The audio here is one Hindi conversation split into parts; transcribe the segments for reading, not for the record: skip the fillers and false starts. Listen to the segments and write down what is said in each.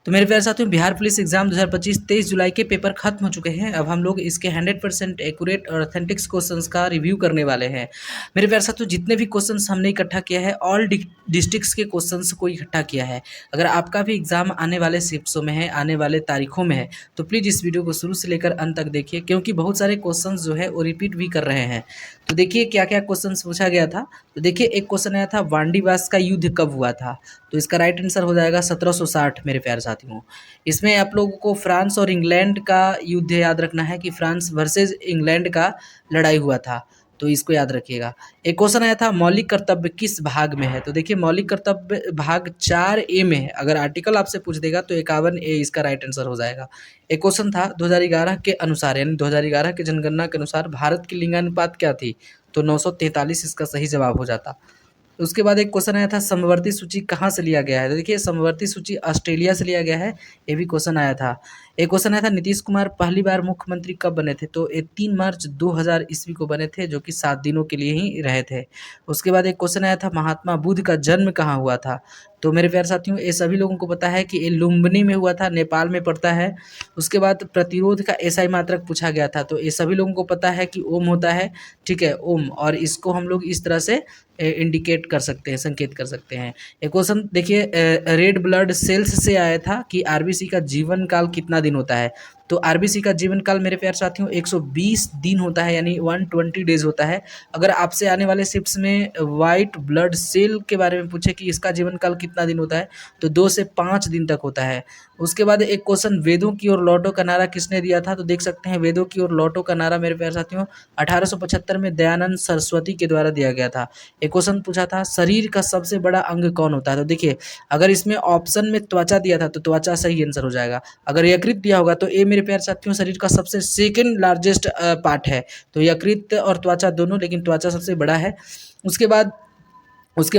तो मेरे प्यारे साथियों, बिहार पुलिस एग्जाम 2025 23 जुलाई के पेपर खत्म हो चुके हैं। अब हम लोग इसके 100% एक्यूरेट और ऑथेंटिक्स क्वेश्चंस का रिव्यू करने वाले हैं। मेरे प्यारे साथियों, जितने भी क्वेश्चंस हमने इकट्ठा किया है, ऑल डिस्ट्रिक्ट्स के क्वेश्चंस को इकट्ठा किया है। अगर आपका भी एग्जाम आने वाले शिफ्ट्सों में है, आने वाले तारीखों में है, तो प्लीज़ इस वीडियो को शुरू से लेकर अंत तक देखिए, क्योंकि बहुत सारे क्वेश्चन जो है वो रिपीट भी कर रहे हैं। तो देखिए क्या क्या क्वेश्चन पूछा गया था। तो देखिए, एक क्वेश्चन आया था, वांडीवास का युद्ध कब हुआ था। तो इसका राइट आंसर हो जाएगा 1760। मेरे प्यारे साथियों, इसमें आप लोगों को फ्रांस और इंग्लैंड का युद्ध याद रखना है कि फ्रांस वर्सेस इंग्लैंड का लड़ाई हुआ था। तो इसको याद रखिएगा। एक क्वेश्चन आया था, मौलिक कर्तव्य किस भाग में है। तो देखिए, मौलिक कर्तव्य भाग 4A में है। अगर आर्टिकल आपसे पूछ देगा तो 51A इसका राइट आंसर हो जाएगा। एक क्वेश्चन था, 2011 के अनुसार, यानी 2011 के जनगणना के अनुसार भारत की लिंगानुपात क्या थी। तो 943 इसका सही जवाब हो जाता। उसके बाद एक क्वेश्चन आया था, समवर्ती सूची कहाँ से लिया गया है। तो देखिए, समवर्ती सूची ऑस्ट्रेलिया से लिया गया है। ये भी क्वेश्चन आया था। एक क्वेश्चन आया था, नीतीश कुमार पहली बार मुख्यमंत्री कब बने थे। तो ये 3 मार्च 2000 ईस्वी को बने थे, जो कि 7 दिनों के लिए ही रहे थे। उसके बाद एक क्वेश्चन आया था, महात्मा बुद्ध का जन्म कहाँ हुआ था। तो मेरे प्यारे साथियों, ये सभी लोगों को पता है कि ये लुम्बिनी में हुआ था, नेपाल में पड़ता है। उसके बाद प्रतिरोध का एसआई मात्रक पूछा गया था। तो ये सभी लोगों को पता है कि ओम होता है, ठीक है, ओम, और इसको हम लोग इस तरह से इंडिकेट कर सकते हैं, संकेत कर सकते हैं। एक क्वेश्चन देखिए, रेड ब्लड सेल्स से आया था कि आरबीसी का जीवन काल कितना दिन होता है। तो आरबीसी का जीवन काल मेरे प्यारे साथियों 120 दिन होता है, यानी 120 डेज होता है। अगर आपसे आने वाले शिफ्ट्स में वाइट ब्लड सेल के बारे में पूछे कि इसका जीवन काल कितना दिन होता है, तो 2 से 5 दिन तक होता है। उसके बाद एक क्वेश्चन, वेदों की ओर लौटो का नारा किसने दिया था। तो देख सकते हैं, वेदों की ओर लौटो का नारा मेरे प्यारे साथियों 1875 में दयानंद सरस्वती के द्वारा दिया गया था। एक क्वेश्चन पूछा था, शरीर का सबसे बड़ा अंग कौन होता है। तो देखिए, अगर इसमें ऑप्शन में त्वचा दिया था तो त्वचा सही आंसर हो जाएगा। अगर यकृत दिया होगा तो ये मेरे प्यारे साथियों शरीर का सबसे सेकंड लार्जेस्ट पार्ट है। तो यकृत और त्वचा दोनों, लेकिन त्वचा सबसे बड़ा है। उसके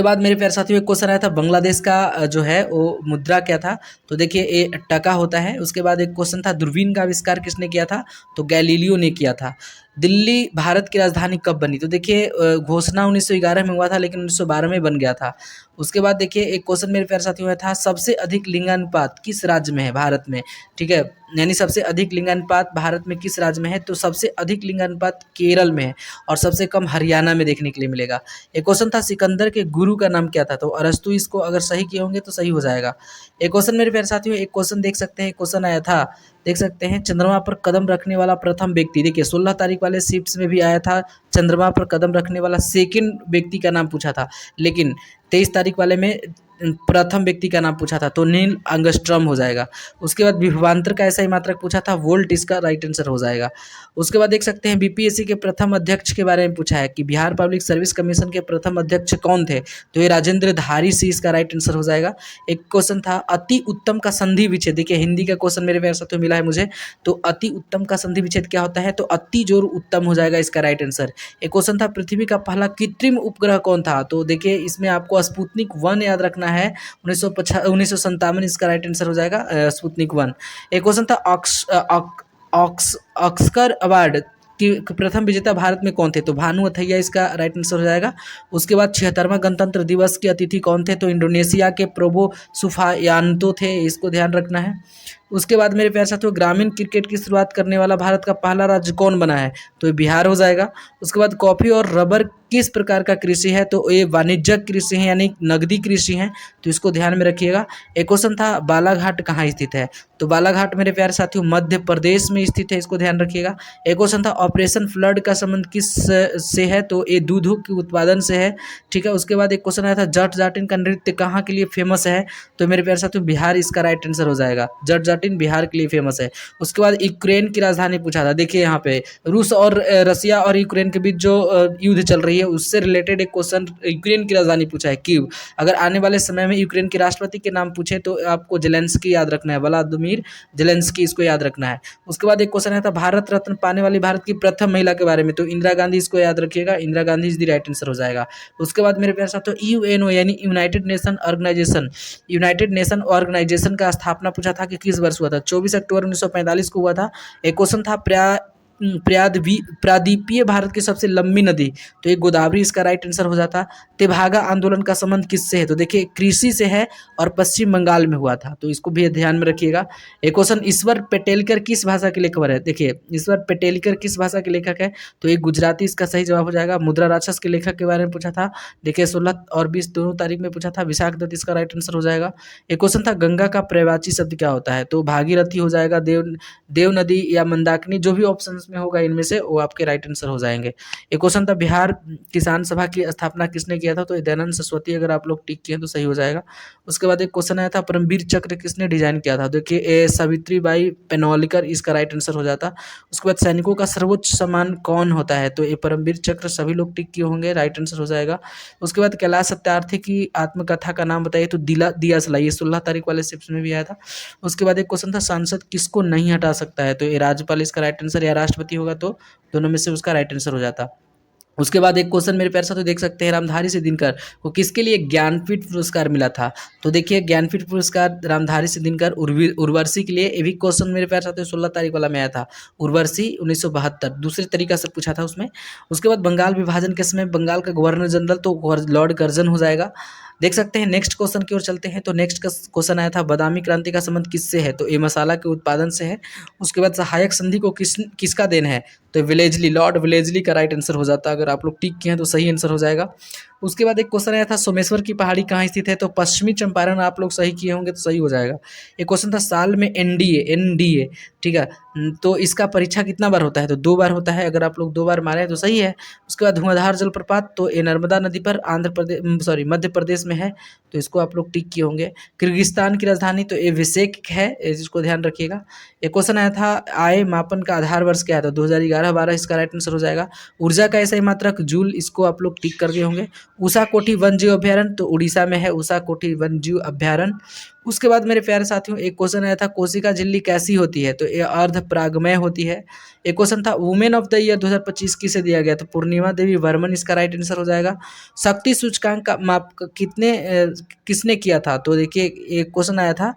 बाद मेरे प्यारे साथियों एक क्वेश्चन आया था, बांग्लादेश का जो है वो मुद्रा क्या था। तो देखिए, ये टका होता है। उसके बाद एक क्वेश्चन था, दूरबीन का आविष्कार किसने किया था। तो गैलीलियो ने किया था। दिल्ली भारत की राजधानी कब बनी। तो देखिए, घोषणा 1911 में हुआ था, लेकिन 1912 में बन गया था। उसके बाद देखिए, एक क्वेश्चन मेरे प्यारे साथियों में था, सबसे अधिक लिंगानुपात किस राज्य में है भारत में, ठीक है, यानी सबसे अधिक लिंगानुपात भारत में किस राज्य में है। तो सबसे अधिक लिंगानुपात केरल में है, और सबसे कम हरियाणा में देखने के लिए मिलेगा। एक क्वेश्चन था, सिकंदर के गुरु का नाम क्या था। तो अरस्तु, इसको अगर सही किए होंगे तो सही हो जाएगा। एक क्वेश्चन मेरे प्यारे साथियों, एक क्वेश्चन देख सकते हैं, क्वेश्चन आया था, देख सकते हैं, चंद्रमा पर कदम रखने वाला प्रथम व्यक्ति। देखिए, 16 तारीख वाले शिफ्ट्स में भी आया था, चंद्रमा पर कदम रखने वाला सेकंड व्यक्ति का नाम पूछा था, लेकिन 23 तारीख वाले में प्रथम व्यक्ति का नाम पूछा था, तो नील आर्मस्ट्रांग हो जाएगा। उसके बाद विभवांतर का ऐसा ही मात्रक पूछा था, वोल्ट इसका राइट आंसर हो जाएगा। उसके बाद देख सकते हैं, बीपीएससी के प्रथम अध्यक्ष के बारे में पूछा है कि बिहार पब्लिक सर्विस कमीशन के प्रथम अध्यक्ष कौन थे। तो ये राजेंद्र धारी सी इसका राइट आंसर हो जाएगा। एक क्वेश्चन था, अति उत्तम का संधि विच्छेद। देखिए, हिंदी का क्वेश्चन मेरे प्यारे साथियों मिला है मुझे। तो अति उत्तम का संधि विच्छेद क्या होता है। तो अति जोर उत्तम हो जाएगा इसका राइट आंसर। एक क्वेश्चन था, पृथ्वी का पहला कृत्रिम उपग्रह कौन था। तो देखिए, इसमें आपको स्पुतनिक 1 याद रखना है। 1957 इसका राइट आंसर हो जाएगा, स्पुतनिक 1। एक क्वेश्चन था, ऑस्कर अवार्ड कि प्रथम विजेता भारत में कौन थे। तो भानु अथैया इसका राइट आंसर हो जाएगा। उसके बाद 76वां गणतंत्र दिवस के अतिथि कौन थे। तो इंडोनेशिया के प्रोबो सुफायांतो थे, इसको ध्यान रखना है। उसके बाद मेरे प्यारे साथियों, ग्रामीण क्रिकेट की शुरुआत करने वाला भारत का पहला राज्य कौन बना है। तो ये बिहार हो जाएगा। उसके बाद कॉफी और रबर किस प्रकार का कृषि है। तो ये वाणिज्यिक कृषि है, यानी नगदी कृषि है, तो इसको ध्यान में रखिएगा। एक क्वेश्चन था, बालाघाट कहाँ स्थित है। तो बालाघाट मेरे प्यारे साथियों मध्य प्रदेश में स्थित है, इसको ध्यान रखिएगा। एक क्वेश्चन था, ऑपरेशन फ्लड का संबंध किस से है। तो ये दूध के उत्पादन से है, ठीक है। उसके बाद एक क्वेश्चन आया था, जट जाटिन का नृत्य कहाँ के लिए फेमस है। तो मेरे प्यारे साथियों बिहार इसका राइट आंसर हो जाएगा। जट जाटिन बिहार के लिए फेमस है। उसके बाद यूक्रेन की राजधानी पूछा था। देखिए, यहाँ पे रूस और रसिया और यूक्रेन के बीच जो युद्ध चल रही है, उससे रिलेटेड एक क्वेश्चन, यूक्रेन की राजधानी पूछा है, कीव। अगर आने वाले समय में यूक्रेन के राष्ट्रपति के नाम पूछे तो आपको जेलेंस्की याद रखना है, व्लादिमीर जेलेंस्की, इसको याद रखना है। उसके बाद एक क्वेश्चन आया था, भारत रत्न पाने वाली भारत की प्रथम महिला के बारे में। तो इंदिरा गांधी, इसको याद रखिएगा, Indira Gandhi is the right answer हो जाएगा। उसके बाद मेरे प्यारे साथियों, यूएनओ यानी यूनाइटेड नेशन ऑर्गेनाइजेशन का स्थापना पूछा था कि किस वर्ष हुआ था। 24 अक्टूबर 1945 को हुआ था। एक क्वेश्चन था, प्रादीपीय भारत की सबसे लंबी नदी, तो ये गोदावरी इसका राइट आंसर हो जाता। तेभागा आंदोलन का संबंध किससे है, तो देखिए कृषि से है और पश्चिम बंगाल में हुआ था, तो इसको भी ध्यान में रखिएगा। एक क्वेश्चन, ईश्वर पेटेलकर किस भाषा के लेखक है, देखिए ईश्वर पेटेलकर किस भाषा के लेखक है, तो ये गुजराती इसका सही जवाब हो जाएगा। मुद्रा राक्षस के लेखक के बारे में पूछा था, देखिए 16 और 20 दोनों तारीख में पूछा था, विशाख दत्त इसका राइट आंसर हो जाएगा। एक क्वेश्चन था, गंगा का पर्यायवाची शब्द क्या होता है, तो भागीरथी हो जाएगा, देव नदी या मंदाकिनी, जो भी ऑप्शन में होगा इनमें से वो आपके राइट आंसर हो जाएंगे। एक क्वेश्चन था, बिहार किसान सभा की स्थापना किसने किया था, तो दयानंद सरस्वती, अगर आप लोग टिक किए तो सही हो जाएगा। उसके बाद एक क्वेश्चन आया था, परमवीर चक्र किसने डिजाइन किया था, देखिए सावित्रीबाई पेनवालिकर इसका राइट आंसर हो जाता। उसके बाद सैनिकों का सर्वोच्च सम्मान कौन होता है, तो ये परमवीर चक्र, सभी लोग टिक किए होंगे, राइट आंसर हो जाएगा। उसके बाद कैलाश सत्यार्थी की आत्मकथा का नाम बताइए, तो दिया सलाई, 16 तारीख वाले शिफ्ट में भी आया था। उसके बाद एक क्वेश्चन था, सांसद किसको नहीं हटा सकता है, तो ये राज्यपाल इसका राइट आंसर, या राष्ट्रपति होगा तो दोनों में से उसका राइट आंसर हो जाता। उसके बाद एक क्वेश्चन मेरे प्यारे साथियों देख सकते हैं, रामधारी सिद्दीनकर को किसके लिए ज्ञानपीठ पुरस्कार मिला था, तो देखिए ज्ञानपीठ पुरस्कार रामधारी सिद्दीनकर उर्वशी के लिए, ये भी क्वेश्चन मेरे प्यारे साथियों 16 तारीख वाला में आया था। उर्वशी 1972 दूसरे तरीका से पूछा था उसमें। उसके बाद बंगाल विभाजन के समय बंगाल का गवर्नर जनरल तो लॉर्ड कर्जन हो जाएगा। देख सकते हैं नेक्स्ट क्वेश्चन की ओर चलते हैं, तो नेक्स्ट का क्वेश्चन आया था, बादामी क्रांति का संबंध किससे है, तो ये मसाला के उत्पादन से है। उसके बाद सहायक संधि को किसका देन है, तो विलेजली, लॉर्ड विलेजली का राइट आंसर हो जाता। अगर आप लोग टिक किए हैं तो सही आंसर हो जाएगा। उसके बाद एक क्वेश्चन आया था, सोमेश्वर की पहाड़ी कहाँ स्थित है, तो पश्चिमी चंपारण, आप लोग सही किए होंगे तो सही हो जाएगा। एक क्वेश्चन था, साल में एनडीए ठीक है, तो इसका परीक्षा कितना बार होता है, तो 2 बार होता है, अगर आप लोग 2 बार मारे तो सही है। उसके बाद धुआंधार जलप्रपात, तो ये नर्मदा नदी पर मध्य प्रदेश में है, तो इसको आप लोग टिक किए होंगे। किर्गिस्तान की राजधानी, तो ये बिश्केक है, इसको ध्यान रखिएगा। एक क्वेश्चन आया था, आय मापन का आधार वर्ष क्या है, तो 2011-12 इसका राइट आंसर हो जाएगा। ऊर्जा का ऐसा ही मात्रक जूल, इसको आप लोग टिक कर दिए होंगे। उषा कोठी वन्यजीव अभ्यारण्य, तो उड़ीसा में है उषा कोठी वन्यजीव अभ्यारण्य। उसके बाद मेरे प्यारे साथियों एक क्वेश्चन आया था, कोशिका झिल्ली कैसी होती है, तो ये अर्ध परागमय होती है। एक क्वेश्चन था, वुमेन ऑफ द ईयर 2025 किसे दिया गया, तो पूर्णिमा देवी वर्मन इसका राइट आंसर हो जाएगा। शक्ति सूचकांक का माप किसने किया था, तो देखिए एक क्वेश्चन आया था,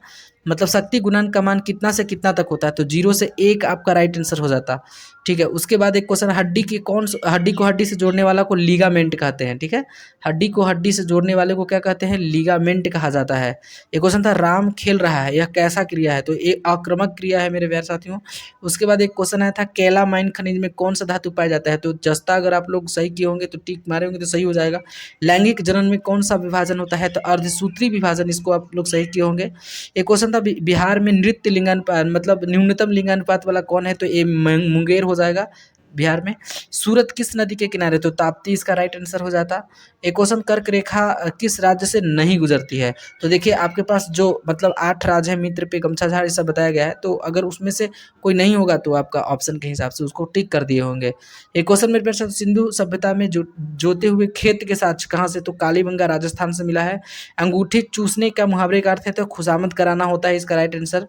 मतलब शक्ति गुणांक का मान कितना से कितना तक होता है, तो 0 से 1 आपका राइट आंसर हो जाता। ठीक है। उसके बाद एक क्वेश्चन, हड्डी को हड्डी से जोड़ने वाला को लीगामेंट कहते हैं। ठीक है, हड्डी को हड्डी से जोड़ने वाले को क्या कहते हैं, लीगामेंट कहा जाता है। एक क्वेश्चन था, राम खेल रहा है, यह कैसा क्रिया है, तो ये आक्रामक क्रिया है मेरे प्यारे साथियों। उसके बाद एक क्वेश्चन आया था, कैलामाइन खनिज में कौन सा धातु पाया जाता है, तो जस्ता, अगर आप लोग सही किए होंगे तो टिक मारे होंगे तो सही हो जाएगा। लैंगिक जनन में कौन सा विभाजन होता है, तो अर्धसूत्री विभाजन, इसको आप लोग सही किए होंगे। एक क्वेश्चन था, बिहार में नृत्य लिंगानुपात मतलब न्यूनतम लिंगानुपात वाला कौन है, तो ये मुंगेर हो जाएगा बिहार में। सूरत किस नदी के किनारे, तो ताप्ती इसका राइट आंसर हो जाता। एक क्वेश्चन, कर्क रेखा किस राज्य से नहीं गुजरती है, तो देखिए आपके पास जो मतलब 8 राज्य है, मित्र पे गमछा झाड़ ऐसा बताया गया है, तो अगर उसमें से कोई नहीं होगा तो आपका ऑप्शन के हिसाब से उसको टिक कर दिए होंगे। एक क्वेश्चन मेरे पास, सिंधु सभ्यता में जोते हुए खेत के साथ कहाँ से, तो कालीबंगा राजस्थान से मिला है। अंगूठी चूसने का मुहावरे का अर्थ है तो खुशामद कराना होता है, इसका राइट आंसर।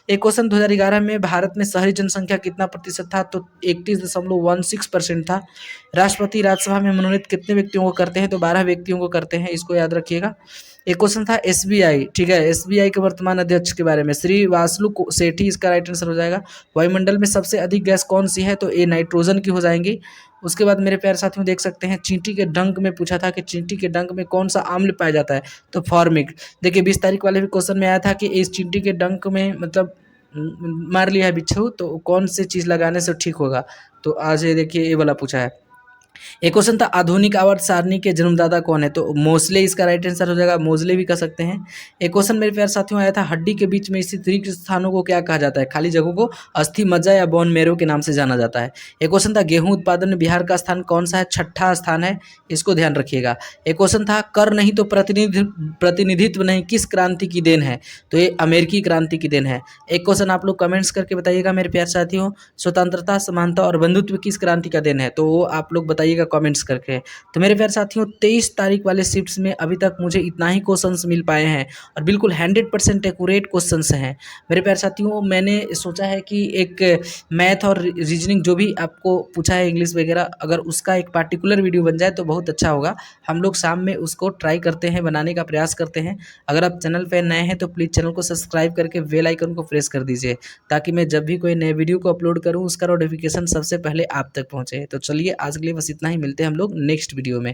एक क्वेश्चन, 2011 में भारत में शहरी जनसंख्या कितना प्रतिशत था, तो 31.16% था। राष्ट्रपति राज्यसभा में मनोनीत कितने व्यक्तियों को करते हैं, तो 12 व्यक्तियों को करते हैं, इसको याद रखिएगा। एक क्वेश्चन था, एसबीआई, ठीक है, एसबीआई के वर्तमान अध्यक्ष के बारे में, श्री वासलु सेठी, इसका राइट आंसर हो जाएगा। वायुमंडल में सबसे अधिक गैस कौन सी है, तो ये नाइट्रोजन की हो जाएंगी। उसके बाद मेरे प्यारे साथियों देख सकते हैं, चींटी के डंक में पूछा था कि चींटी के डंक में कौन सा आम्ल पाया जाता है, तो फॉर्मिक। देखिए 20 तारीख वाले भी क्वेश्चन में आया था कि इस चींटी के डंक में मतलब मार लिया है बिच्छू, तो कौन सी चीज़ लगाने से ठीक होगा, तो आज ये देखिए ये वाला पूछा है। एक क्वेश्चन था, आधुनिक आवर्त सारणी के जन्मदाता कौन है, तो मोस्ले इसका राइट आंसर हो जाएगा, मोजले भी कर सकते हैं। एक क्वेश्चन मेरे प्यारे साथियों आया था, हड्डी के बीच में स्थित रिक्त स्थानों को क्या कहा जाता है, खाली जगहों को अस्थि मज्जा या बोन मैरो के नाम से जाना जाता है। एक क्वेश्चन था, गेहूं उत्पादन में बिहार का स्थान कौन सा है, 6ठा स्थान है, इसको ध्यान रखिएगा। एक क्वेश्चन था, कर नहीं तो प्रतिनिधित्व नहीं किस क्रांति की देन है, तो ये अमेरिकी क्रांति की देन है। एक क्वेश्चन आप लोग कमेंट्स करके बताइएगा मेरे प्यारे साथियों, स्वतंत्रता, समानता और बंधुत्व किस क्रांति का देन है, तो वो आप लोग बताइए। बताइएगा कमेंट्स करके। तो मेरे प्यारे साथियों 23 तारीख वाले शिफ्ट्स में अभी तक मुझे इतना ही क्वेश्चंस मिल पाए हैं और बिल्कुल 100% एक्यूरेट क्वेश्चंस हैं। मेरे प्यारे साथियों मैंने सोचा है कि एक मैथ और रीजनिंग जो भी आपको पूछा है इंग्लिश वगैरह, अगर उसका एक पार्टिकुलर वीडियो बन जाए तो बहुत अच्छा होगा। हम लोग शाम में उसको ट्राई करते हैं, बनाने का प्रयास करते हैं। अगर आप चैनल पे नए हैं तो प्लीज़ चैनल को सब्सक्राइब करके बेल आइकन को प्रेस कर दीजिए, ताकि मैं जब भी कोई नए वीडियो को अपलोड करूँ उसका नोटिफिकेशन सबसे पहले आप तक पहुँचे। तो चलिए आज के लिए बस इतना ही, मिलते हैं हम लोग नेक्स्ट वीडियो में।